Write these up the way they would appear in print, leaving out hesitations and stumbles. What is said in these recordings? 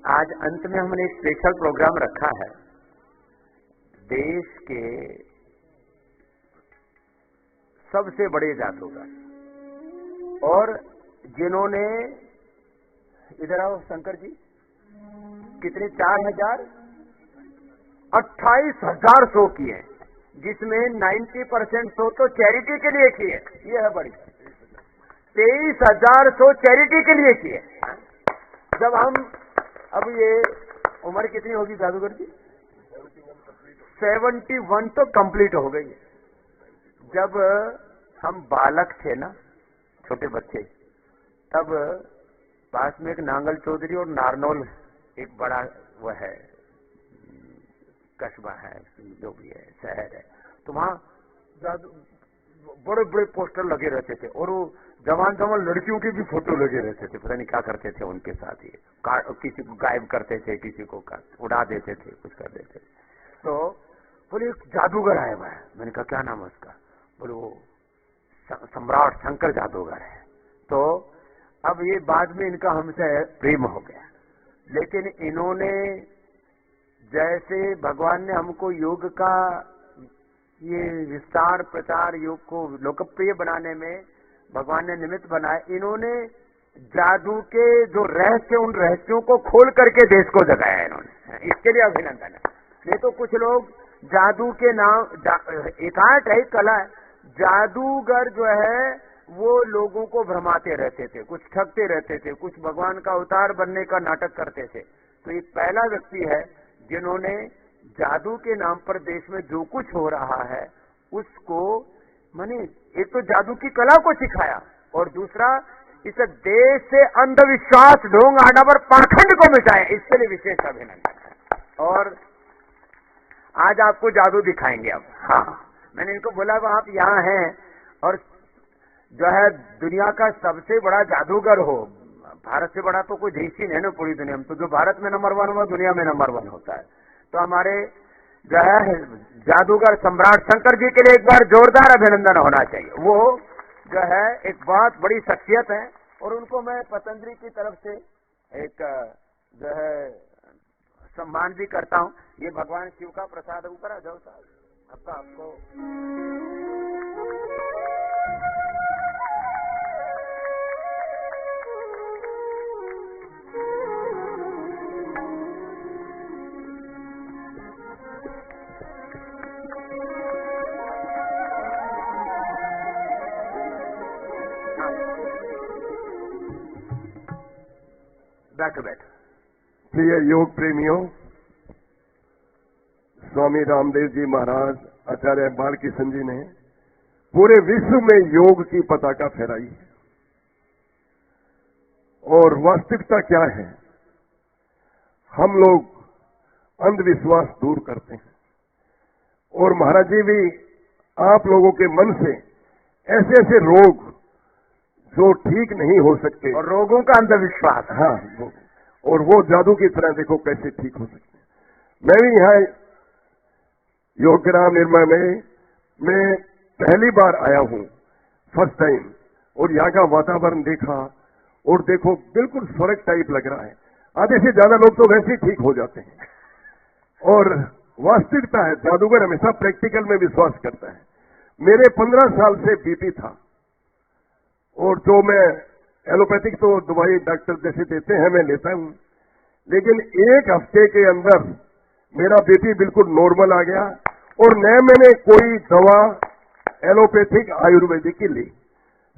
आज अंत में हमने एक स्पेशल प्रोग्राम रखा है। देश के सबसे बड़े जादूगर और जिन्होंने, इधर आओ शंकर जी, कितने 28,000 शो किए, जिसमें 90% शो तो चैरिटी के लिए किए। ये है बड़ी 23,000 शो चैरिटी के लिए किए। जब हम, अब ये उम्र कितनी होगी जादूगर जी? 71 तो कंप्लीट हो गई। जब हम बालक थे ना, छोटे बच्चे, तब पास में एक नांगल चौधरी और नारनौल एक बड़ा वह है, कस्बा है, जो भी है, शहर है, तो वहां बड़े बड़े पोस्टर लगे रहते थे और वो जवान जवान लड़कियों की भी फोटो लगे रहते थे। पता नहीं क्या करते थे उनके साथ, ये किसी को गायब करते थे, किसी को उड़ा देते थे, कुछ कर देते थे। तो बोले एक जादूगर आया हुआ है। मैंने कहा क्या नाम है उसका? बोले वो सम्राट शंकर जादूगर है। तो अब ये बाद में इनका हमसे प्रेम हो गया, लेकिन इन्होंने जैसे भगवान ने हमको योग का ये विस्तार प्रचार, योग को लोकप्रिय बनाने में भगवान ने निमित्त बनाए, इन्होंने जादू के जो रहस्य, उन रहस्यों को खोल करके देश को जगाया इन्होंने। इसके लिए अभिनंदन है। नहीं तो कुछ लोग जादू के नाम, एक आर्ट है, कला है, जादूगर जो है वो लोगों को भ्रमाते रहते थे, कुछ ठगते रहते थे, कुछ भगवान का अवतार बनने का नाटक करते थे। तो ये पहला व्यक्ति है जिन्होंने जादू के नाम पर देश में जो कुछ हो रहा है उसको, माने एक तो जादू की कला को सिखाया और दूसरा इस देश से अंधविश्वास, ढोंग, आडंबर, पाखंड को मिटाया। इसके लिए विशेष अभिनंदन है। और आज आपको जादू दिखाएंगे। अब हाँ, मैंने इनको बोला आप यहाँ हैं और जो है दुनिया का सबसे बड़ा जादूगर हो, भारत से बड़ा तो कोई देश ही नहीं ना पूरी दुनिया में। तो जो भारत में नंबर 1 हुआ, दुनिया में नंबर 1 होता है। तो हमारे जो है जादूगर सम्राट शंकर जी के लिए एक बार जोरदार अभिनंदन होना चाहिए। वो जो है एक बहुत बड़ी शख्सियत है और उनको मैं पतंजलि की तरफ से एक जो है सम्मान भी करता हूँ। ये भगवान शिव का प्रसाद। ऊपर आ जाओ साहब, आपको बैठ। प्रिय योग प्रेमियों, स्वामी रामदेव जी महाराज, आचार्य बालकिशन जी ने पूरे विश्व में योग की पताका फहराई है। और वास्तविकता क्या है? हम लोग अंधविश्वास दूर करते हैं और महाराज जी भी आप लोगों के मन से ऐसे ऐसे रोग जो ठीक नहीं हो सकते, और रोगों का अंधविश्वास, हाँ, और वो जादू की तरह देखो कैसे ठीक हो सकते हैं। मैं भी यहाँ योगग्राम निर्मय में मैं पहली बार आया हूँ, फर्स्ट टाइम, और यहाँ का वातावरण देखा और देखो बिल्कुल स्वर्ग टाइप लग रहा है। आधे से ज्यादा लोग तो वैसे ही ठीक हो जाते हैं। और वास्तविकता है, जादूगर हमेशा प्रैक्टिकल में विश्वास करता है। मेरे 15 साल से बीपी था और जो मैं एलोपैथिक तो दवाई डॉक्टर जैसे देते हैं मैं लेता हूं, लेकिन एक हफ्ते के अंदर मेरा बीपी बिल्कुल नॉर्मल आ गया और न मैंने कोई दवा एलोपैथिक आयुर्वेदिक की ली,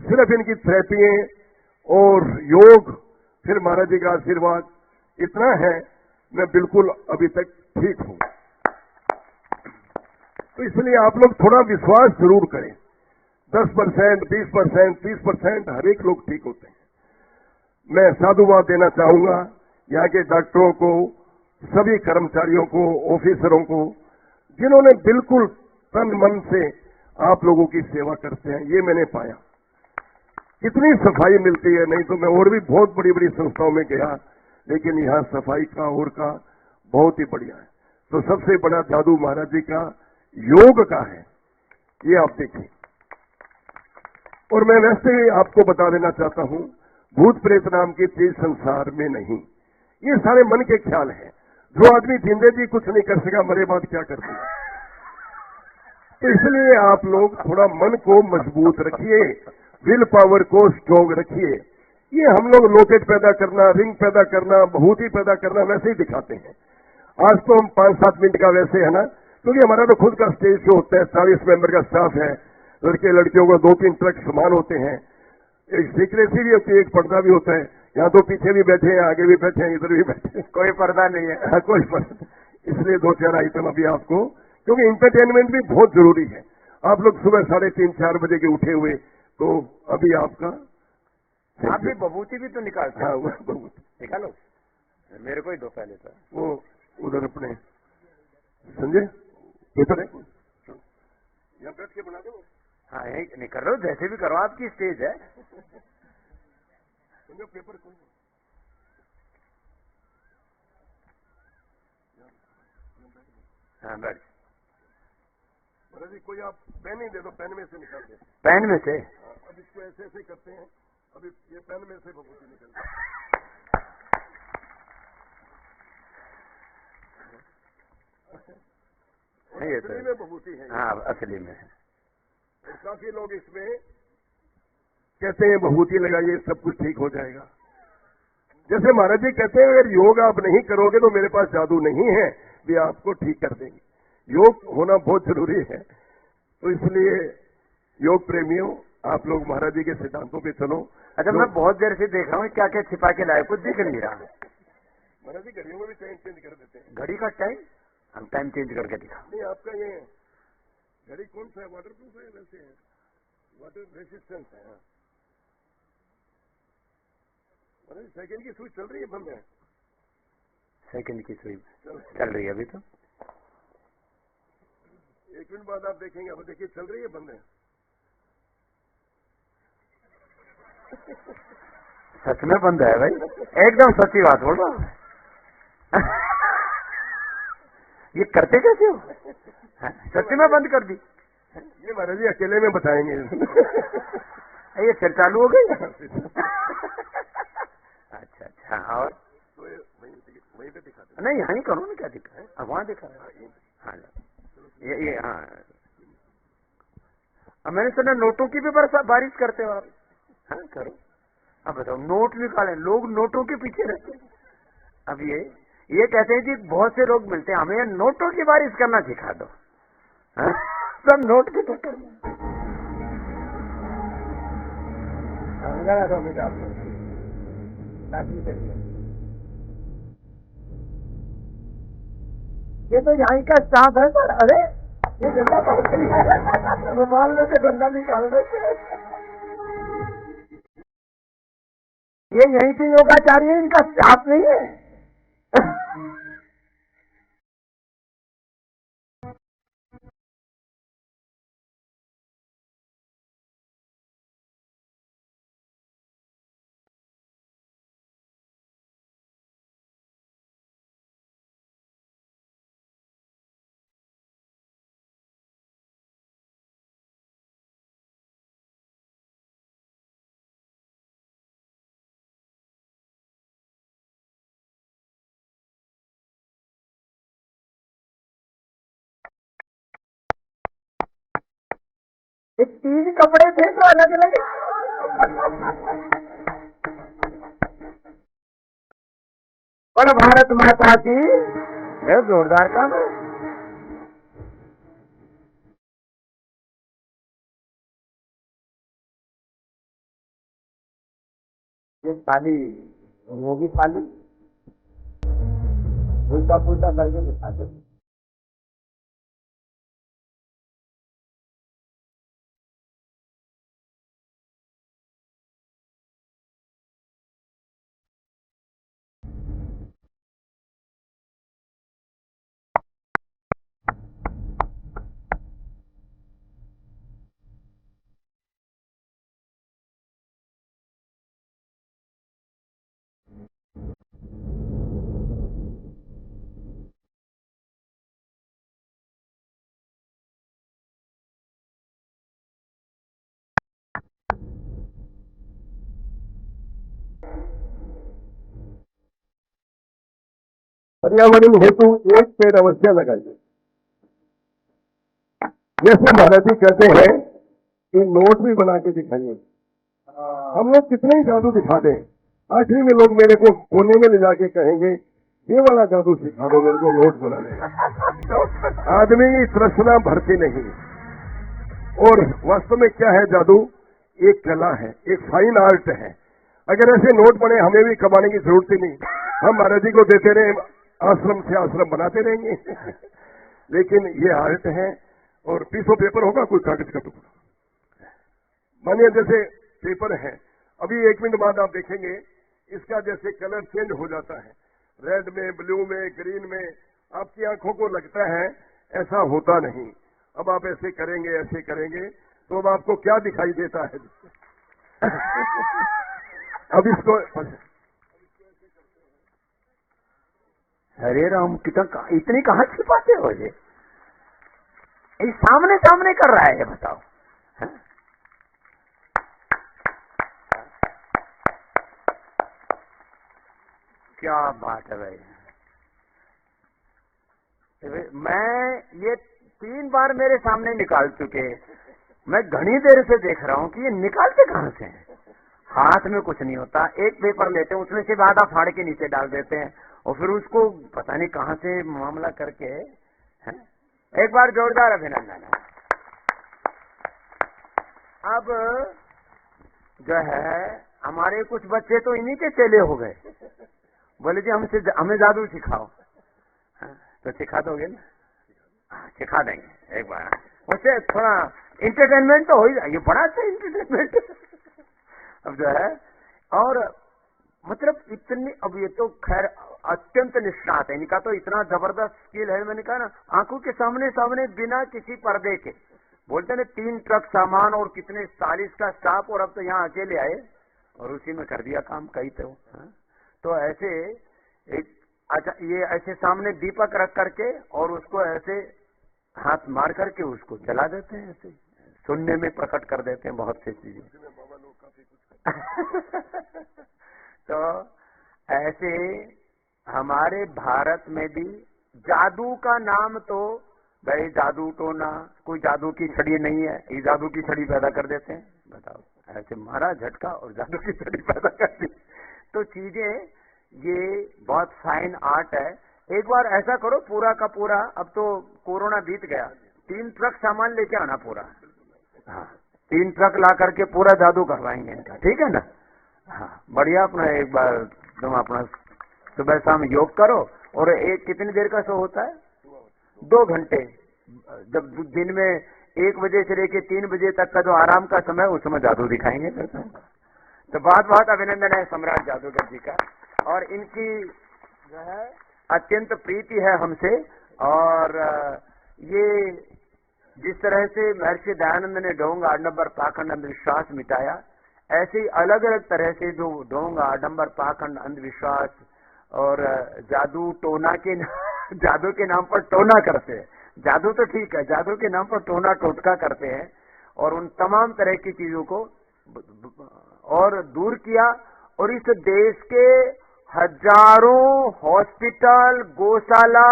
सिर्फ इनकी थेरेपियां और योग, फिर महाराज जी का आशीर्वाद इतना है, मैं बिल्कुल अभी तक ठीक हूं। तो इसलिए आप लोग थोड़ा विश्वास जरूर करें। 10%, 20%, 30% हर एक लोग ठीक होते हैं। मैं साधुवाद देना चाहूंगा यहाँ के डॉक्टरों को, सभी कर्मचारियों को, ऑफिसरों को, जिन्होंने बिल्कुल तन मन से आप लोगों की सेवा करते हैं। ये मैंने पाया कितनी सफाई मिलती है। नहीं तो मैं और भी बहुत बड़ी बड़ी संस्थाओं में गया, लेकिन यहाँ सफाई का और का बहुत ही बढ़िया है। तो सबसे बड़ा जादू महाराज जी का योग का है, ये आप देखिए। और मैं वैसे ही आपको बता देना चाहता हूं, भूत प्रेत नाम की चीज संसार में नहीं। ये सारे मन के ख्याल हैं। जो आदमी जिंदे जी कुछ नहीं कर सका, मरे बाद क्या कर देगा। तो इसलिए आप लोग थोड़ा मन को मजबूत रखिए, विल पावर को स्ट्रोंग रखिए। ये हम लोग लॉकेट पैदा करना, रिंग पैदा करना, भभूति पैदा करना वैसे ही दिखाते हैं। आज तो हम 5-7 मिनट का वैसे है ना, क्योंकि हमारा तो खुद का स्टेज शो होता है, 40 मेंबर का स्टाफ है, लड़के लड़कियों को 2-3 ट्रक सामान होते हैं, एक सीक्रेसी भी होती है, एक पर्दा भी होता है। यहाँ तो पीछे भी बैठे हैं, आगे भी बैठे हैं, इधर भी बैठे हैं, कोई पर्दा नहीं है। हाँ, कोई पर्दा। इसलिए 2-4 आइटम अभी आपको, क्योंकि इंटरटेनमेंट भी बहुत जरूरी है। आप लोग सुबह 3:30-4 बजे के उठे हुए, तो अभी आपका आप भी बबूती भी तो निकालते हैं। हाँ, वो बहुत निकालो, मेरे को ही दो पहले तो। वो उधर अपने समझे पेपर है, यहाँ बैठ के बना दो। हाँ, यही नहीं कर रहे हो, जैसे भी करो, आपकी स्टेज है। समझो पेपर कौन हाँ, बैठ। महाराज जी, कोई आप पेन ही दे दो, पेन में से निकाल दे। पेन में से? अब इसको ऐसे ऐसे करते हैं, अभी ये पेन में से भभूति निकलती है। ये असली तो में भभूति है। हाँ, असली में है। और काफी लोग इसमें कहते हैं भभूति लगाइए सब कुछ ठीक हो जाएगा। जैसे महाराज जी कहते हैं, अगर योग आप नहीं करोगे तो मेरे पास जादू नहीं है, वे आपको ठीक कर देंगे। योग होना बहुत जरूरी है। तो इसलिए योग प्रेमियों, आप लोग महाराज जी के सिद्धांतों पे चलो। अच्छा, मैं बहुत देर से देख रहा हूँ, क्या क्या छिपा के लाए, कुछ दिख नहीं रहा। महाराज जी घड़ियों में भी टाइम चेंज कर देते हैं। घड़ी का टाइम हम टाइम चेंज करके दिखा। नहीं, आपका ये घड़ी कौन सा है, वाटर प्रूफ है? वैसे है, वाटर रेसिस्टेंस है। महाराज सेकंड की स्विच चल रही है, बंद है? सेकंड की सुई चल रही है अभी तो। 1 मिनट बाद आप देखेंगे, अब देखिए चल रही है, बंद है। सच में बंद है भाई, एकदम सच्ची बात बोल रहा हूँ। ये करते कैसे हो? सच्ची में बंद कर दी? ये महाराज जी अकेले में बताएंगे। ये फिर चालू हो गई। अच्छा अच्छा, और तो वहीं पे दिखा दे। नहीं, यहाँ ही करो ना, क्या दिखा है? अब वहाँ दिखा। हाँ, ये हाँ। अब मैंने सुना नोटों की भी बारिश करते हो आप। हाँ, करो। अब बताओ, नोट निकालें, लोग नोटों के पीछे रहते हैं। अब ये कहते हैं कि बहुत से लोग मिलते हैं, हमें नोटों की बारिश करना सिखा दो। हाँ? सब नोट के चक्कर में। ये तो यहाँ का स्टाफ है सर। अरे ये रुमाल में से गंदा निकाल रहे। ये यहीं के योगाचार्य, इनका स्टाफ नहीं है। ये 3 कपड़े थे तो अलग अलग। पर भारत माता की ये जोरदार काम है। ये पाली होगी, पाली उल्टा पुल्टा करके दिखाते। पर्यावरण हेतु एक पेड़ अवश्य लगाइए। जैसे महाराज जी कहते हैं कि नोट भी बना के दिखाइए। हम लोग कितने ही जादू दिखा दें, आखिरी में लोग मेरे को कोने में ले जाके कहेंगे ये वाला जादू सिखा दो मेरे को नोट बनाने। आदमी की तृष्णा भरती नहीं। और वास्तव में क्या है जादू? एक कला है, एक फाइन आर्ट है। अगर ऐसे नोट बने हमें भी कमाने की जरूरत ही नहीं, हम महाराज जी को देते रहे, आश्रम से आश्रम बनाते रहेंगे। लेकिन ये आर्ट है। और पीस ऑफ पेपर होगा, कोई कागज का टुकड़ा, मानिए जैसे पेपर है, अभी 1 मिनट बाद आप देखेंगे इसका जैसे कलर चेंज हो जाता है, रेड में, ब्लू में, ग्रीन में, आपकी आंखों को लगता है ऐसा होता नहीं। अब आप ऐसे करेंगे तो अब आपको क्या दिखाई देता है? अब इसको अरे राम, कितना इतनी कहाँ छिपाते हो? ये सामने सामने कर रहा है, ये बताओ। है? क्या बात है भाई। मैं ये 3 बार मेरे सामने निकाल चुके, मैं घनी देर से देख रहा हूं कि ये निकालते कहां से हैं। हाथ में कुछ नहीं होता, एक पेपर लेते हैं, उसमें से आधा फाड़ के नीचे डाल देते हैं और फिर उसको पता नहीं कहां से मामला करके है? एक बार जोरदार अभिनंदन है। अब जो है हमारे कुछ बच्चे तो इन्हीं के चेले हो गए, बोले जी हमें जादू सिखाओ। तो सिखा दोगे ना? सिखा देंगे एक बार, उससे थोड़ा इंटरटेनमेंट तो हो ही जाएगी, बड़ा अच्छा इंटरटेनमेंट। अब जो है और मतलब इतनी, अब ये तो खैर अत्यंत निष्णात है, इनका तो इतना जबरदस्त स्किल है। मैंने कहा ना, आंखों के सामने सामने बिना किसी पर्दे के बोलते ना 3 ट्रक सामान और कितने 40 का स्टाफ, और अब तो यहाँ अकेले आए और उसी में कर दिया काम कई तो ऐसे एक, अच्छा ये ऐसे सामने दीपक रख करके और उसको ऐसे हाथ मार करके उसको जला देते हैं, ऐसे शून्य में प्रकट कर देते हैं बहुत सी चीजें। तो ऐसे हमारे भारत में भी जादू का नाम तो भाई जादू टोना, कोई जादू की छड़ी नहीं है, ये जादू की छड़ी पैदा कर देते हैं। बताओ, ऐसे मारा झटका और जादू की छड़ी पैदा कर दी। तो चीजें ये बहुत फाइन आर्ट है। एक बार ऐसा करो पूरा का पूरा, अब तो कोरोना बीत गया, 3 ट्रक सामान लेके आना पूरा। हाँ, 3 ट्रक ला करके पूरा जादू करवाएंगे इनका, ठीक है ना? हाँ बढ़िया। अपना एक बार तुम अपना सुबह शाम योग करो, और एक कितनी देर का शो होता है? 2 घंटे। जब दिन में 1 बजे से लेके 3 बजे तक का जो आराम का समय, उस समय जादू दिखाएंगे। तो बहुत बहुत अभिनंदन है सम्राट जादूगर जी का, और इनकी जो है अत्यंत प्रीति है हमसे। और ये जिस तरह से महर्षि दयानंद ने ढोंग आडंबर पाखंड अंधविश्वास मिटाया, ऐसे ही अलग अलग तरह से जो ढोंग आडंबर पाखंड अंधविश्वास और जादू टोना के जादू के नाम पर टोना करते हैं। जादू तो ठीक है, जादू के नाम पर टोना टोटका करते हैं, और उन तमाम तरह की चीजों को और दूर किया। और इस देश के हजारों हॉस्पिटल, गौशाला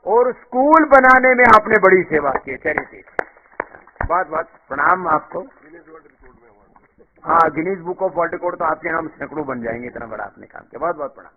और स्कूल बनाने में आपने बड़ी सेवा की, चैरिटी। बहुत बहुत प्रणाम आपको। हाँ, Guinness book of world record तो आपके नाम सैकड़ों बन जाएंगे, इतना बड़ा आपने काम किया। बहुत बहुत प्रणाम।